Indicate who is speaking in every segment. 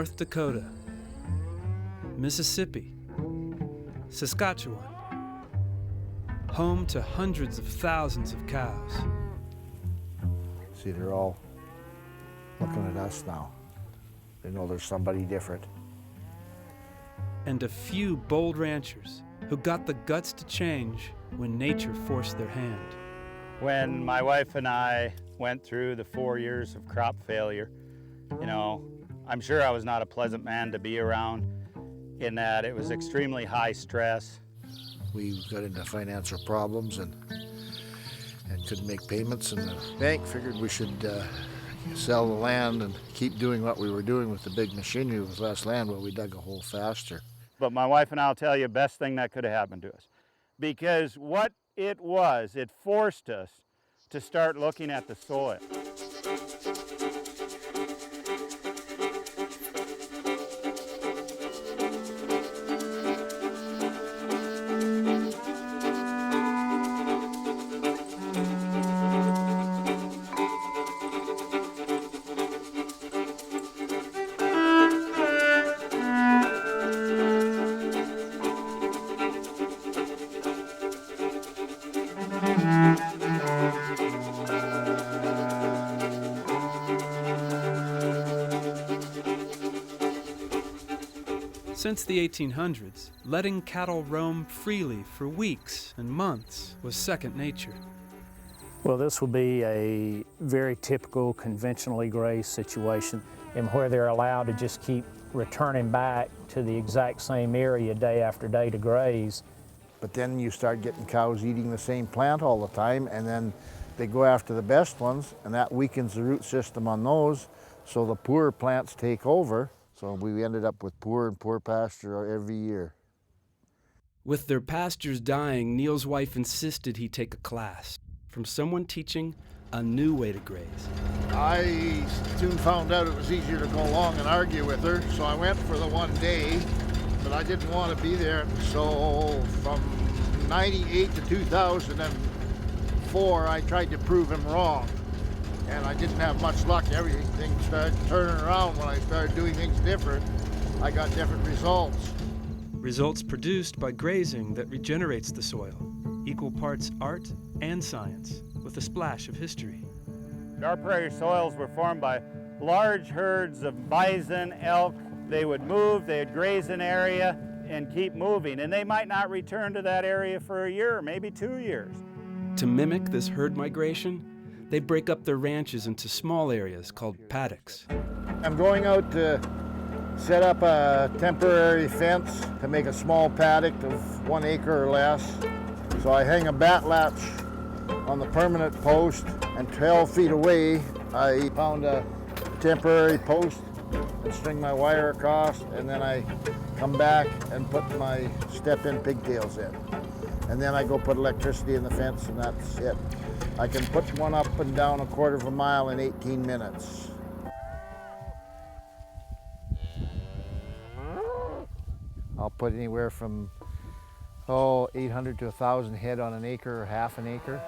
Speaker 1: North Dakota, Mississippi, Saskatchewan, home to hundreds of thousands of cows.
Speaker 2: See, they're all looking at us now. They know there's somebody different.
Speaker 1: And a few bold ranchers who got the guts to change when nature forced their hand.
Speaker 3: When my wife and I went through the 4 years of crop failure, you know, I'm sure I was not a pleasant man to be around, in that it was extremely high stress.
Speaker 2: We got into financial problems and couldn't make payments, and the bank figured we should sell the land and keep doing what we were doing with the big machinery with less land while we dug a hole faster.
Speaker 3: But my wife and I'll tell you, best thing that could have happened to us. Because what it was, it forced us to start looking at the soil.
Speaker 1: Since the 1800s, letting cattle roam freely for weeks and months was second nature.
Speaker 4: Well, this would be a very typical conventionally grazed situation, and where they're allowed to just keep returning back to the exact same area day after day to graze.
Speaker 2: But then you start getting cows eating the same plant all the time, and then they go after the best ones, and that weakens the root system on those, so the poorer plants take over. So we ended up with poor and poor pasture every year.
Speaker 1: With their pastures dying, Neil's wife insisted he take a class from someone teaching a new way to graze.
Speaker 2: I soon found out it was easier to go along and argue with her, so I went for the one day, but I didn't want to be there. So from 98 to 2004, I tried to prove him wrong. And I didn't have much luck. Everything started turning around when I started doing things different. I got different results.
Speaker 1: Results produced by grazing that regenerates the soil. Equal parts art and science, with a splash of history.
Speaker 3: Our prairie soils were formed by large herds of bison, elk. They would move, they'd graze an area and keep moving. And they might not return to that area for a year, maybe 2 years.
Speaker 1: To mimic this herd migration, they break up their ranches into small areas called paddocks.
Speaker 2: I'm going out to set up a temporary fence to make a small paddock of 1 acre or less. So I hang a bat latch on the permanent post, and 12 feet away, I found a temporary post and string my wire across, and then I come back and put my step-in pigtails in. And then I go put electricity in the fence, and that's it. I can put one up and down 1/4 mile in 18 minutes. I'll put anywhere from 800 to 1,000 head on an acre or half an acre.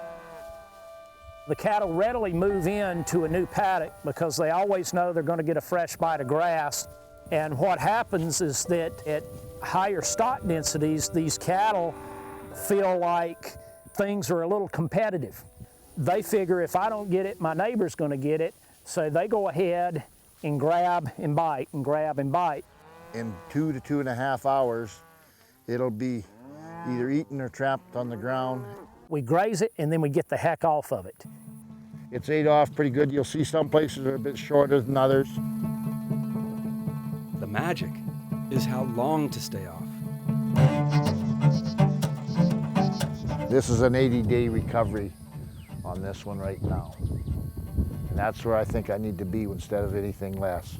Speaker 4: The cattle readily move into a new paddock because they always know they're going to get a fresh bite of grass. And what happens is that at higher stock densities, these cattle feel like things are a little competitive. They figure if I don't get it, my neighbor's going to get it, so they go ahead and grab and bite and grab and bite.
Speaker 2: In 2 to 2.5 hours, it'll be either eaten or trapped on the ground.
Speaker 4: We graze it and then we get the heck off of it.
Speaker 2: It's ate off pretty good. You'll see some places are a bit shorter than others.
Speaker 1: The magic is how long to stay off.
Speaker 2: This is an 80-day recovery on this one right now. And that's where I think I need to be instead of anything less.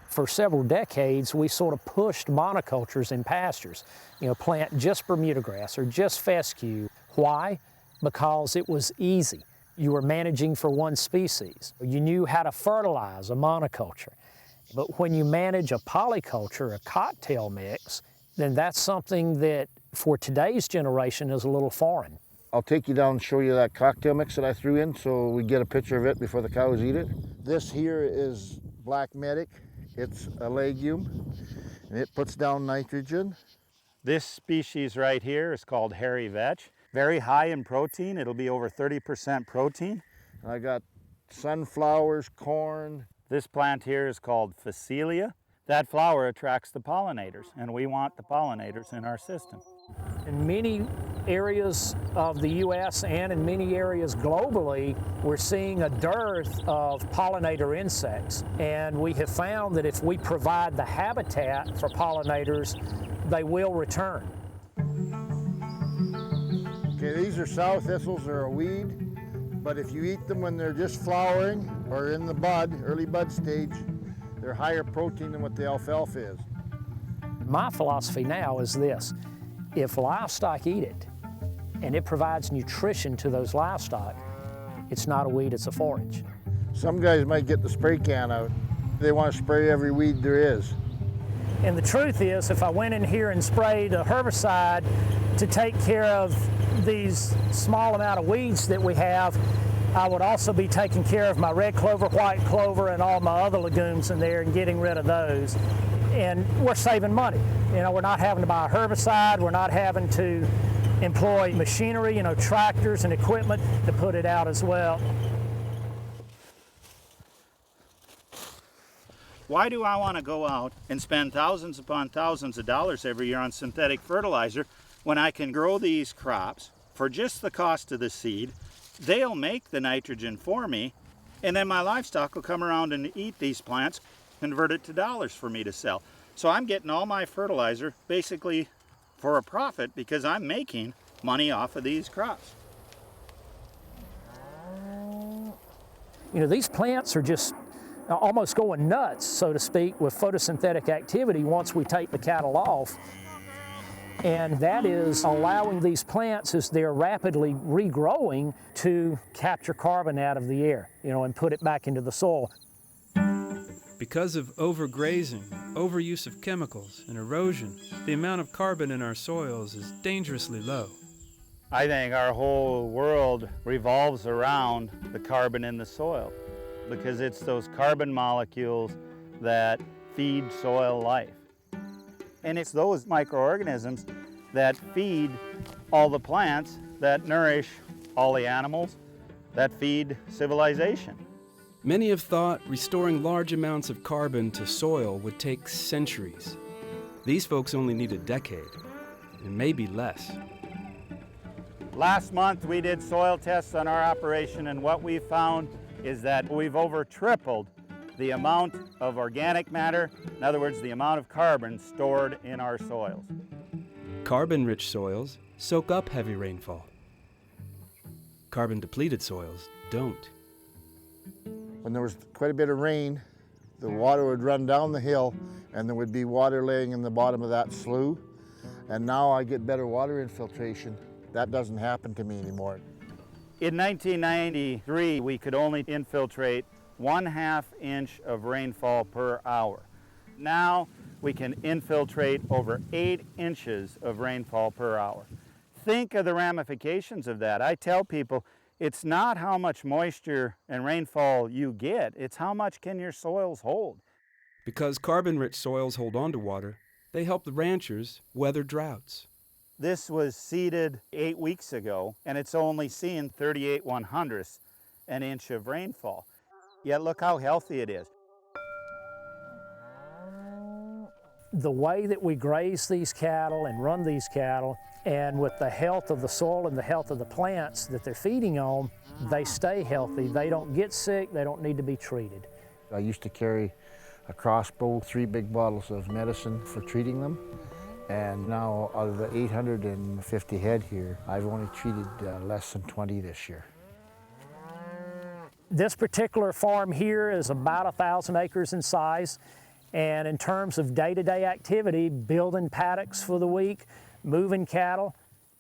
Speaker 4: For several decades, we sort of pushed monocultures in pastures. You know, plant just Bermuda grass or just fescue. Why? Because it was easy. You were managing for one species. You knew how to fertilize a monoculture. But when you manage a polyculture, a cocktail mix, then that's something that for today's generation is a little foreign.
Speaker 2: I'll take you down and show you that cocktail mix that I threw in so we get a picture of it before the cows eat it. This here is black medic. It's a legume, and it puts down nitrogen.
Speaker 3: This species right here is called hairy vetch. Very high in protein. It'll be over 30% protein.
Speaker 2: I got sunflowers, corn.
Speaker 3: This plant here is called Phacelia. That flower attracts the pollinators, and we want the pollinators in our system.
Speaker 4: In many areas of the U.S. and in many areas globally, we're seeing a dearth of pollinator insects. And we have found that if we provide the habitat for pollinators, they will return.
Speaker 2: Okay, these are sow thistles. They're a weed, but if you eat them when they're just flowering or in the bud, early bud stage, they're higher protein than what the alfalfa is.
Speaker 4: My philosophy now is this: if livestock eat it and it provides nutrition to those livestock, it's not a weed, it's a forage.
Speaker 2: Some guys might get the spray can out. They want to spray every weed there is.
Speaker 4: And the truth is, if I went in here and sprayed a herbicide to take care of these small amount of weeds that we have, I would also be taking care of my red clover, white clover, and all my other legumes in there and getting rid of those. And we're saving money. You know, we're not having to buy a herbicide, we're not having to employ machinery, you know, tractors and equipment to put it out as well.
Speaker 3: Why do I want to go out and spend thousands upon thousands of dollars every year on synthetic fertilizer when I can grow these crops for just the cost of the seed? They'll make the nitrogen for me, and then my livestock will come around and eat these plants, convert it to dollars for me to sell. So I'm getting all my fertilizer basically for a profit because I'm making money off of these crops.
Speaker 4: You know, these plants are just almost going nuts, so to speak, with photosynthetic activity once we take the cattle off. And that is allowing these plants, as they're rapidly regrowing, to capture carbon out of the air, you know, and put it back into the soil.
Speaker 1: Because of overgrazing, overuse of chemicals, and erosion, the amount of carbon in our soils is dangerously low.
Speaker 3: I think our whole world revolves around the carbon in the soil because it's those carbon molecules that feed soil life. And it's those microorganisms that feed all the plants, that nourish all the animals, that feed civilization.
Speaker 1: Many have thought restoring large amounts of carbon to soil would take centuries. These folks only need a decade, and maybe less.
Speaker 3: Last month we did soil tests on our operation, and what we found is that we've over tripled the amount of organic matter, in other words, the amount of carbon stored in our soils.
Speaker 1: Carbon-rich soils soak up heavy rainfall. Carbon-depleted soils don't.
Speaker 2: When there was quite a bit of rain, the water would run down the hill and there would be water laying in the bottom of that slough. And now I get better water infiltration. That doesn't happen to me anymore.
Speaker 3: In 1993, we could only infiltrate 1/2 inch of rainfall per hour. Now we can infiltrate over 8 inches of rainfall per hour. Think of the ramifications of that. I tell people it's not how much moisture and rainfall you get, it's how much can your soils hold.
Speaker 1: Because carbon-rich soils hold on to water, they help the ranchers weather droughts.
Speaker 3: This was seeded 8 weeks ago, and it's only seen 38/100ths an inch of rainfall. Yet look how healthy it is.
Speaker 4: The way that we graze these cattle and run these cattle, and with the health of the soil and the health of the plants that they're feeding on, they stay healthy. They don't get sick, they don't need to be treated.
Speaker 2: I used to carry a crossbow, 3 big bottles of medicine for treating them. And now out of the 850 head here, I've only treated less than 20 this year.
Speaker 4: This particular farm here is about 1,000 acres in size, and in terms of day-to-day activity, building paddocks for the week, moving cattle,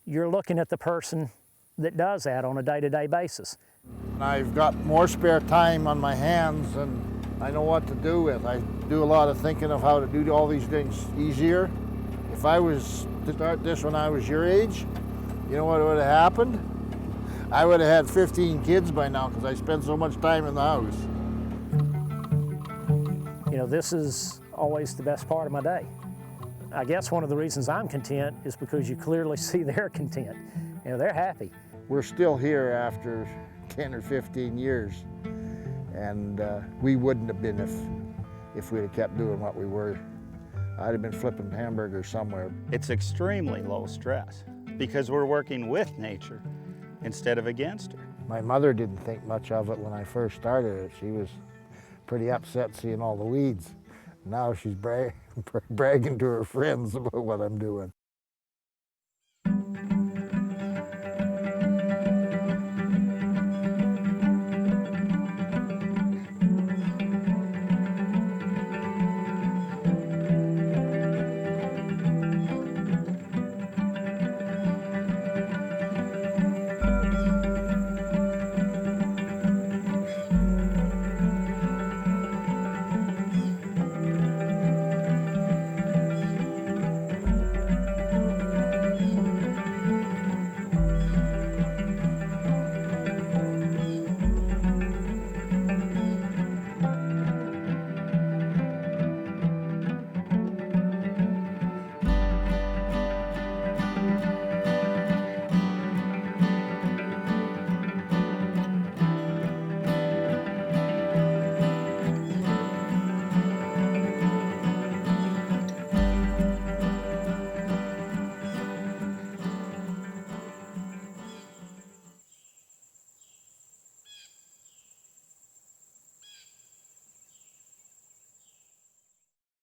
Speaker 4: you're looking at the person that does that on a day-to-day basis.
Speaker 2: I've got more spare time on my hands and I know what to do with. I do a lot of thinking of how to do all these things easier. If I was to start this when I was your age, you know what would have happened? I would have had 15 kids by now because I spent so much time in the house.
Speaker 4: You know, this is always the best part of my day. I guess one of the reasons I'm content is because you clearly see they're content. You know, they're happy.
Speaker 2: We're still here after 10 or 15 years, and we wouldn't have been if we'd have kept doing what we were. I'd have been flipping hamburgers somewhere.
Speaker 3: It's extremely low stress because we're working with nature instead of against her.
Speaker 2: My mother didn't think much of it when I first started it. She was pretty upset seeing all the weeds. Now she's bragging to her friends about what I'm doing.